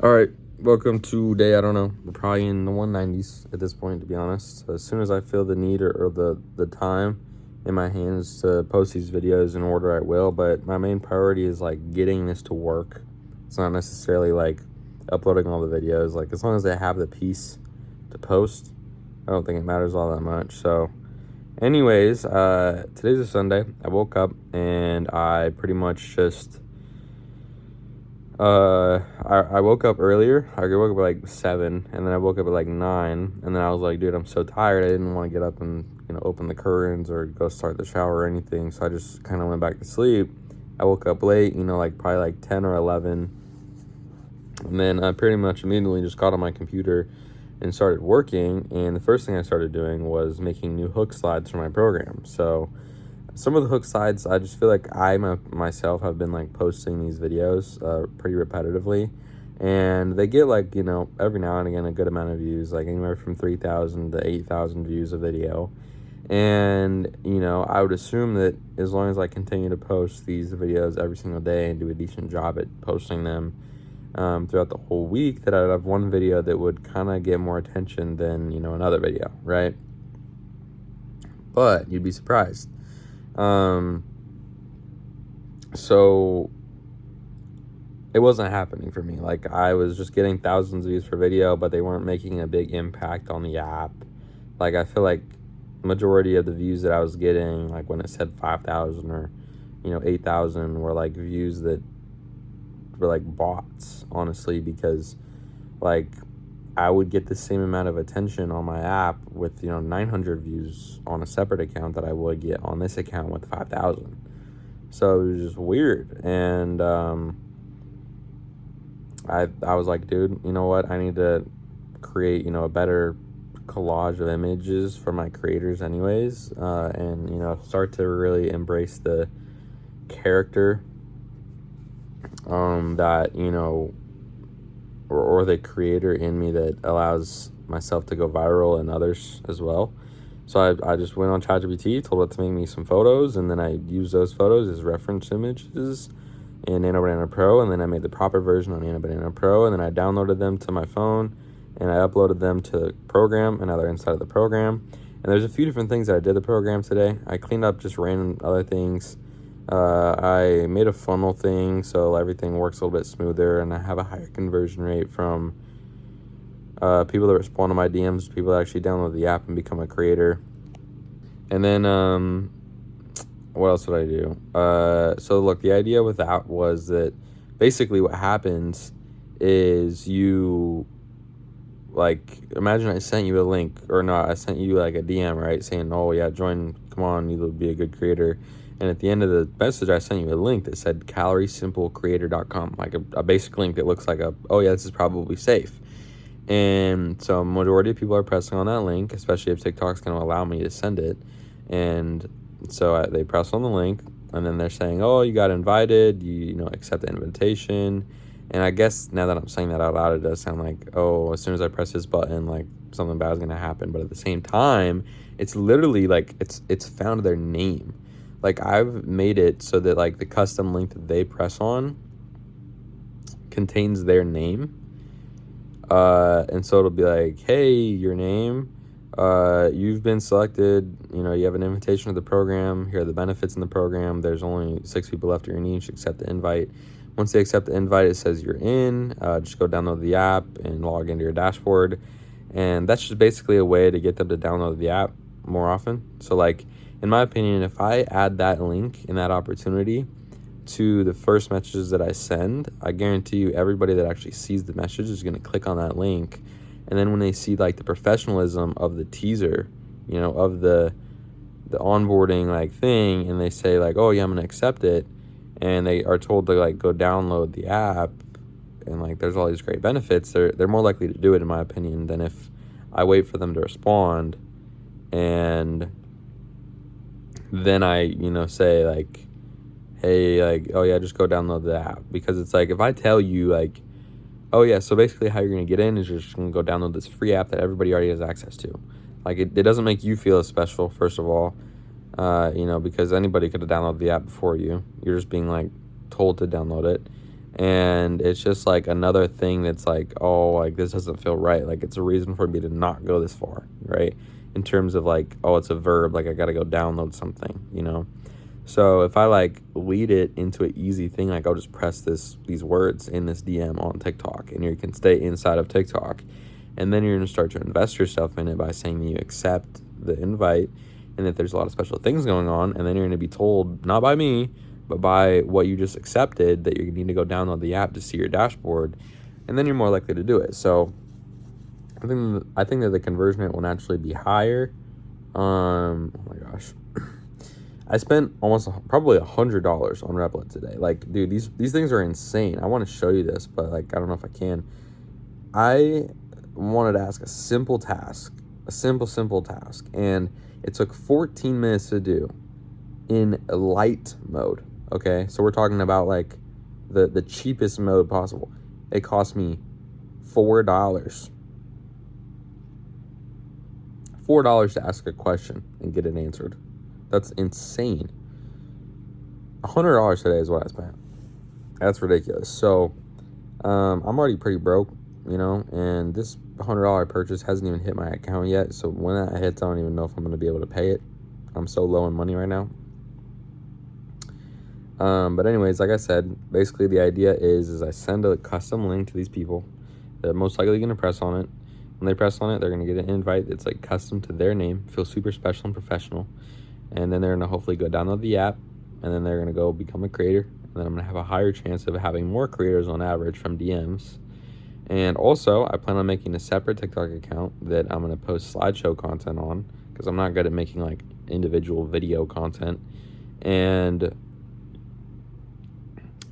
All right, welcome to day, I don't know, we're probably in the 190s at this point, to be honest. As soon as I feel the need or the time in my hands to post these videos in order, I will. But my main priority is like getting this to work. It's not necessarily like uploading all the videos. Like, as long as I have the piece to post, I don't think it matters all that much. So anyways, today's a Sunday. I woke up and I pretty much just I woke up earlier. I woke up at like 7, and then I woke up at like 9, and then I was like, dude, I'm so tired. I didn't want to get up and open the curtains or go start the shower or anything. So I just kind of went back to sleep. I woke up late, like probably like 10 or 11, and then I pretty much immediately just got on my computer and started working. And the first thing I started doing was making new hook slides for my program. So some of the hook slides, I just feel like I myself have been like posting these videos pretty repetitively, and they get like every now and again a good amount of views, like anywhere from 3,000 to 8,000 views a video. And I would assume that as long as I continue to post these videos every single day and do a decent job at posting them throughout the whole week, that I'd have one video that would kind of get more attention than another video, right? But you'd be surprised. So it wasn't happening for me. Like, I was just getting thousands of views per video, but they weren't making a big impact on the app. Like, I feel like majority of the views that I was getting, like when it said 5,000 or 8,000, were like views that were like bots, honestly, because like I would get the same amount of attention on my app with 900 views on a separate account that I would get on this account with 5,000. So it was just weird. And I was like, dude, you know what? I need to create a better collage of images for my creators anyways, and start to really embrace the character that or the creator in me that allows myself to go viral and others as well. So I just went on ChatGPT, told it to make me some photos, and then I used those photos as reference images in Nano Banana Pro, and then I made the proper version on Nano Banana Pro, and then I downloaded them to my phone, and I uploaded them to the program and other inside of the program. And there's a few different things that I did the program today. I cleaned up just random other things. I made a funnel thing so everything works a little bit smoother, and I have a higher conversion rate from people that respond to my DMs, people that actually download the app and become a creator. And then what else did I do? So look, the idea with that was that basically what happens is you, like, imagine I sent you a link, or not, I sent you like a DM, right, saying, oh yeah, join, come on, you'll be a good creator. And at the end of the message, I sent you a link that said caloriesimplecreator.com, like a basic link that looks like oh yeah, this is probably safe. And so majority of people are pressing on that link, especially if TikTok's going to allow me to send it. And so they press on the link, and then they're saying, oh, you got invited, you accept the invitation. And I guess now that I'm saying that out loud, it does sound like, oh, as soon as I press this button, like something bad is going to happen. But at the same time, it's literally like it's found their name. Like, I've made it so that like the custom link that they press on contains their name. And so it'll be like, hey, your name, you've been selected, you have an invitation to the program. Here are the benefits in the program. There's only 6 people left in your niche. Accept the invite. Once they accept the invite, it says you're in. Just go download the app and log into your dashboard. And that's just basically a way to get them to download the app more often. So like, in my opinion, if I add that link and that opportunity to the first messages that I send, I guarantee you everybody that actually sees the message is going to click on that link. And then when they see like the professionalism of the teaser, of the onboarding like thing, and they say like, oh yeah, I'm going to accept it, and they are told to like go download the app, and like there's all these great benefits, they're more likely to do it, in my opinion, than if I wait for them to respond and then I say like, hey, like, oh yeah, just go download the app. Because it's like, if I tell you like, oh yeah, so basically how you're going to get in is you're just going to go download this free app that everybody already has access to. Like, it doesn't make you feel as special, first of all, because anybody could have downloaded the app before you. You're just being like told to download it. And it's just like another thing that's like, oh, like this doesn't feel right. Like it's a reason for me to not go this far, right? In terms of like, oh, it's a verb, like I gotta go download something, you know? So if I like lead it into an easy thing, like I'll just press these words in this DM on TikTok, and you can stay inside of TikTok, and then you're gonna start to invest yourself in it by saying that you accept the invite and that there's a lot of special things going on, and then you're gonna be told, not by me, but by what you just accepted, that you need to go download the app to see your dashboard, and then you're more likely to do it. So I think that the conversion rate will naturally be higher. Oh my gosh. I spent probably $100 on Replit today. Like, dude, these things are insane. I want to show you this, but like, I don't know if I can. I wanted to ask a simple task, simple task, and it took 14 minutes to do in light mode. Okay, so we're talking about like the cheapest mode possible. It cost me $4. $4 to ask a question and get it answered. That's insane. $100 today is what I spent. That's ridiculous. So I'm already pretty broke, you know, and this $100 purchase hasn't even hit my account yet. So when that hits, I don't even know if I'm going to be able to pay it. I'm so low in money right now. But anyways, like I said, basically the idea is I send a custom link to these people. They're most likely going to press on it. When they press on it, they're going to get an invite that's like custom to their name, feel super special and professional. And then they're going to hopefully go download the app, and then they're going to go become a creator. And then I'm going to have a higher chance of having more creators on average from DMs. And also, I plan on making a separate TikTok account that I'm going to post slideshow content on, because I'm not good at making like individual video content. And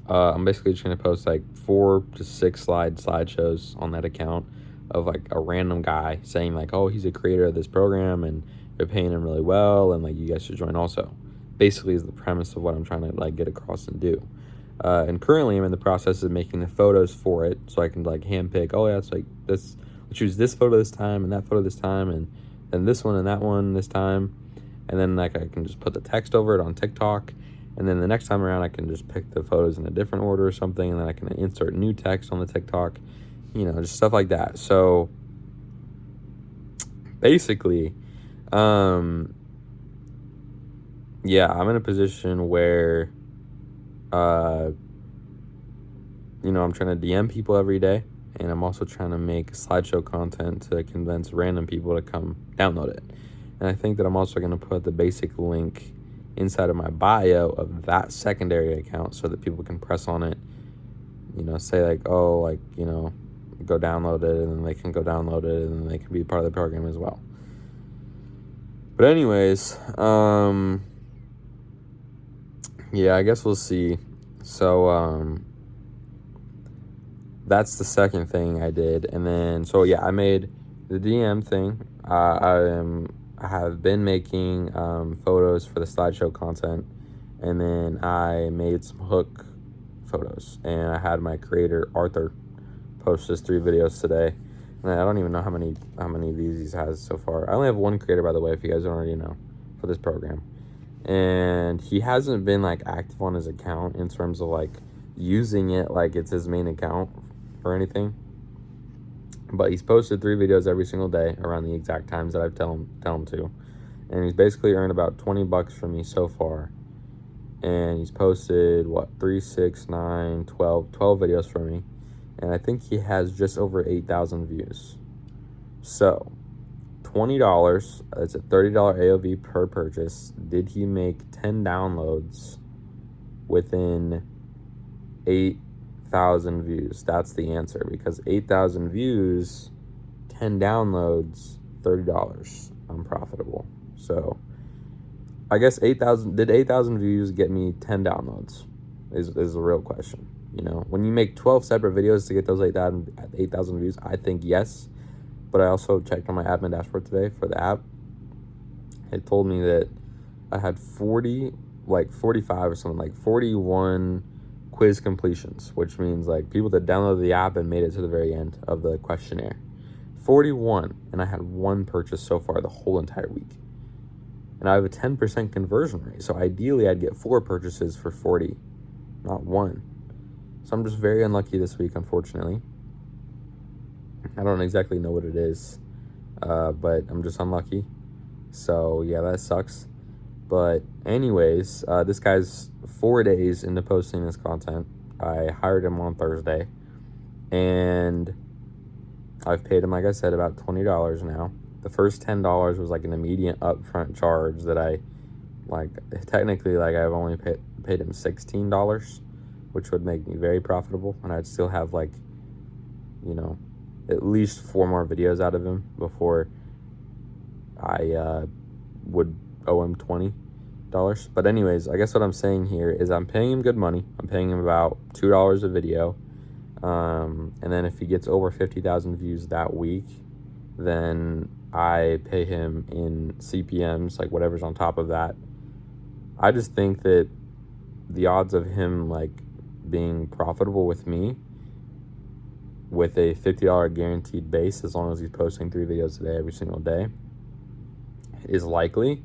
I'm basically just going to post like 4 to 6 slideshows on that account of like a random guy saying like, oh, he's a creator of this program and they're paying him really well, and like you guys should join also. Basically is the premise of what I'm trying to like get across and do. And currently I'm in the process of making the photos for it, so I can like handpick, oh yeah, it's like this, we'll choose this photo this time and that photo this time, and then this one and that one this time. And then like I can just put the text over it on TikTok, and then the next time around I can just pick the photos in a different order or something, and then I can insert new text on the TikTok, you know, just stuff like that. So basically, yeah, I'm in a position where, you know, I'm trying to DM people every day, and I'm also trying to make slideshow content to convince random people to come download it. And I think that I'm also going to put the basic link inside of my bio of that secondary account so that people can press on it, you know, say like, oh, like, you know, go download it, and then they can go download it, and then they can be part of the program as well. But anyways, yeah, I guess we'll see. So that's the second thing I did. And then, so yeah, I made the DM thing. I have been making photos for the slideshow content, and then I made some hook photos, and I had my creator Arthur post his 3 videos today, and I don't even know how many views he has so far. I only have 1 creator, by the way, if you guys don't already know, for this program, and he hasn't been like active on his account in terms of like using it like it's his main account or anything. But he's posted 3 videos every single day around the exact times that I tell him to. And he's basically earned about $20 from me so far. And he's posted, 3, 6, 9, 12 videos for me. And I think he has just over 8,000 views. So, $20, that's a $30 AOV per purchase. Did he make 10 downloads within 8,000 views? That's the answer, because 8,000 views, 10 downloads, $30. I'm profitable. So I guess 8,000 views get me 10 downloads is the real question. You know, when you make 12 separate videos to get those 8,000 views, I think yes. But I also checked on my admin dashboard today for the app. It told me that I had 45 or something, like 41 quiz completions, which means like people that downloaded the app and made it to the very end of the questionnaire. 41, and I had 1 purchase so far the whole entire week. And I have a 10% conversion rate, so ideally I'd get 4 purchases for 40, not 1. So I'm just very unlucky this week, unfortunately. I don't exactly know what it is, but I'm just unlucky. So yeah, that sucks. But anyways, this guy's 4 days into posting this content. I hired him on Thursday, and I've paid him, like I said, about $20 now. The first $10 was like an immediate upfront charge that I, like, technically, like, I've only paid him $16, which would make me very profitable, and I'd still have, like, you know, at least 4 more videos out of him before I would owe him $20. But anyways, I guess what I'm saying here is I'm paying him good money. I'm paying him about $2 a video. And then if he gets over 50,000 views that week, then I pay him in CPMs, like whatever's on top of that. I just think that the odds of him, like, being profitable with me with a $50 guaranteed base, as long as he's posting 3 videos a day every single day, is likely,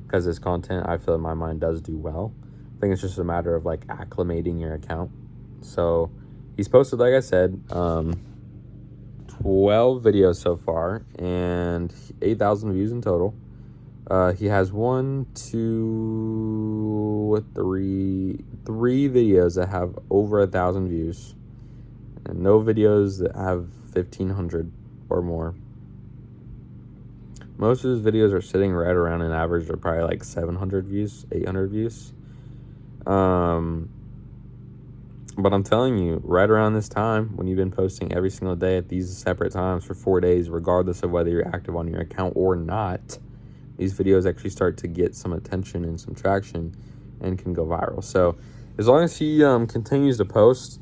because his content, I feel in my mind, does do well. I think it's just a matter of, like, acclimating your account. So he's posted, like I said, 12 videos so far and 8,000 views in total. He has 3 videos that have over 1,000 views, and no videos that have 1,500 or more. Most of his videos are sitting right around an average of probably like 700 views, 800 views. But I'm telling you, right around this time, when you've been posting every single day at these separate times for 4 days, regardless of whether you're active on your account or not, these videos actually start to get some attention and some traction and can go viral. So as long as he continues to post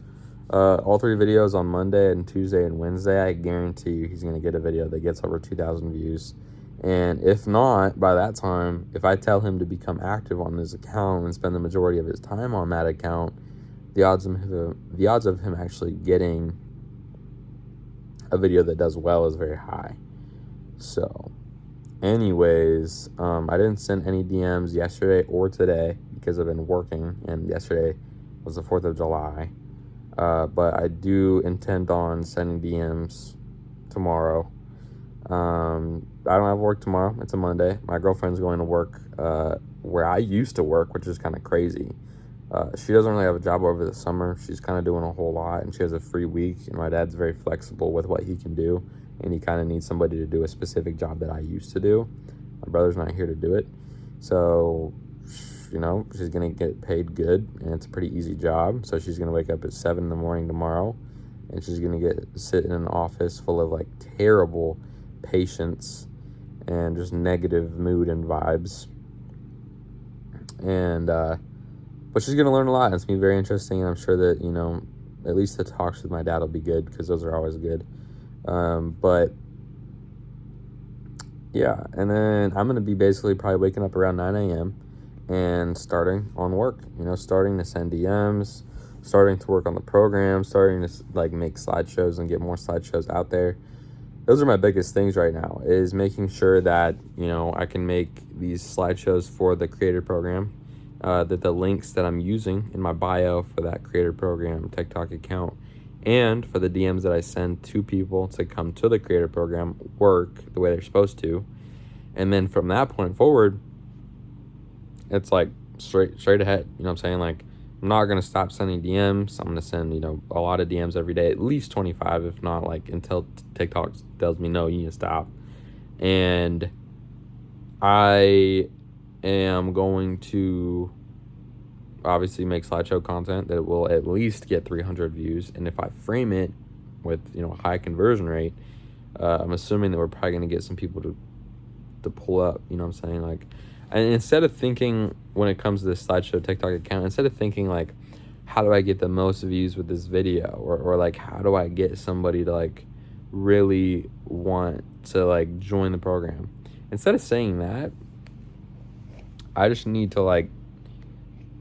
all 3 videos on Monday and Tuesday and Wednesday, I guarantee you he's going to get a video that gets over 2,000 views. And if not, by that time, if I tell him to become active on his account and spend the majority of his time on that account, the odds of him actually getting a video that does well is very high. So anyways, I didn't send any DMs yesterday or today because I've been working, and yesterday was the 4th of July. But I do intend on sending DMs tomorrow. I don't have work tomorrow. It's a Monday. My girlfriend's going to work where I used to work, which is kind of crazy. She doesn't really have a job over the summer. She's kind of doing a whole lot, and she has a free week, and my dad's very flexible with what he can do, and he kind of needs somebody to do a specific job that I used to do. My brother's not here to do it. So, you know, she's going to get paid good, and it's a pretty easy job. So she's going to wake up at 7 in the morning tomorrow, and she's going to sit in an office full of, like, terrible patients and just negative mood and vibes. And, but she's going to learn a lot, and it's going to be very interesting, and I'm sure that, you know, at least the talks with my dad will be good, because those are always good. But, yeah, and then I'm going to be basically probably waking up around 9 a.m. and starting on work, you know, starting to send DMs, starting to work on the program, starting to, like, make slideshows and get more slideshows out there. Those are my biggest things right now, is making sure that, you know, I can make these slideshows for the creator program, that the links that I'm using in my bio for that creator program TikTok account and for the DMs that I send to people to come to the creator program work the way they're supposed to. And then from that point forward, it's like straight ahead. You know what I'm saying? Like, I'm not going to stop sending DMs. I'm going to send, you know, a lot of DMs every day, at least 25, if not, like, until TikTok tells me, no, you need to stop. And I am going to obviously make slideshow content that will at least get 300 views. And if I frame it with, you know, a high conversion rate, I'm assuming that we're probably going to get some people to pull up, you know what I'm saying? Like, and instead of thinking, when it comes to this slideshow TikTok account, instead of thinking like, how do I get the most views with this video, or like, how do I get somebody to, like, really want to, like, join the program, instead of saying that, I just need to, like,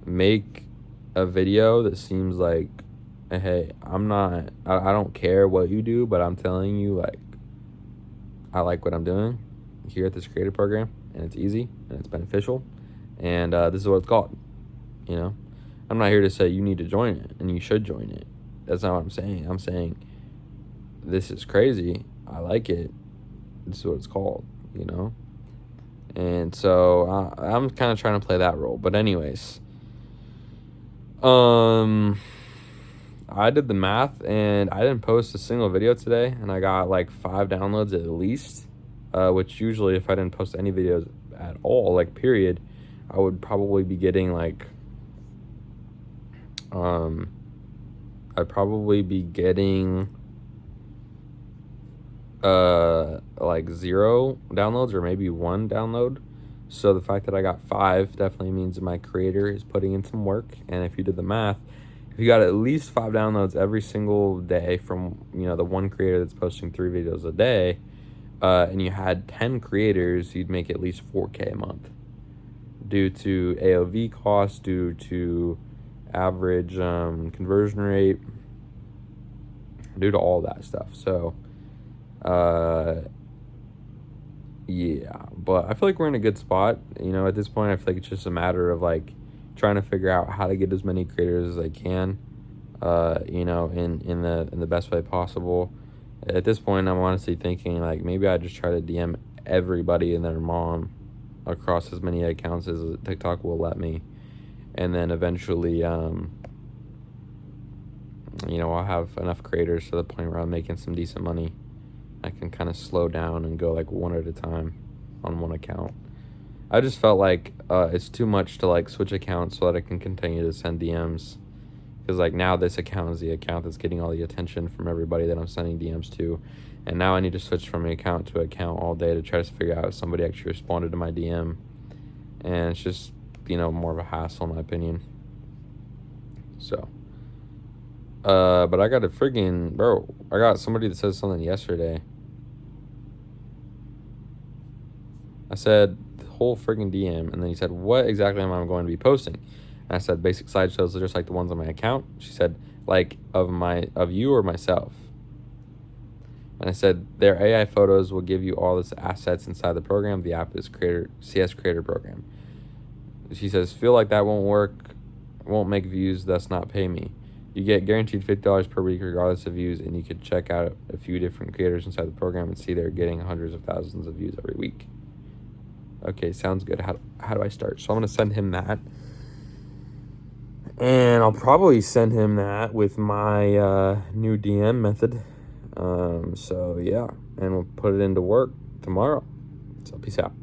make a video that seems like, hey, I don't care what you do, but I'm telling you, like, I like what I'm doing here at this creator program, and it's easy and it's beneficial, and this is what it's called. You know, I'm not here to say you need to join it and you should join it. That's not what I'm saying. I'm saying this is crazy. I like it. This is what it's called, you know? And so I'm kind of trying to play that role. But anyways, I did the math, and I didn't post a single video today, and I got like 5 downloads at least, which usually if I didn't post any videos at all, like period, I would probably be getting like, I'd probably be getting like 0 downloads or maybe 1 download. So the fact that I got 5 definitely means that my creator is putting in some work. And if you did the math, if you got at least 5 downloads every single day from, you know, the one creator that's posting 3 videos a day, and you had 10 creators, you'd make at least 4K a month due to AOV costs, due to average conversion rate, due to all that stuff. So yeah, but I feel like we're in a good spot. You know, at this point, I feel like it's just a matter of like trying to figure out how to get as many creators as I can, you know, in the best way possible. At this point, I'm honestly thinking like maybe I just try to DM everybody and their mom across as many accounts as TikTok will let me, and then eventually, you know, I'll have enough creators to the point where I'm making some decent money. I can kind of slow down and go like one at a time on one account. I just felt like it's too much to like switch accounts so that I can continue to send DMs, because like now this account is the account that's getting all the attention from everybody that I'm sending DMs to, and now I need to switch from account to account all day to try to figure out if somebody actually responded to my DM, and it's just, you know, more of a hassle in my opinion. So but I got a friggin' bro, I got somebody that said something yesterday. I said the whole friggin' DM, and then he said, what exactly am I going to be posting? And I said, basic slideshows just like the ones on my account. She said, like of you or myself? And I said, their AI photos will give you all the assets inside the program. The app is CS Creator Program. She says, feel like that won't work, won't make views, thus not pay me. You get guaranteed $50 per week regardless of views, and you could check out a few different creators inside the program and see they're getting hundreds of thousands of views every week. Okay, sounds good. How do I start? So I'm going to send him that. And I'll probably send him that with my new DM method. So, yeah. And we'll put it into work tomorrow. So, peace out.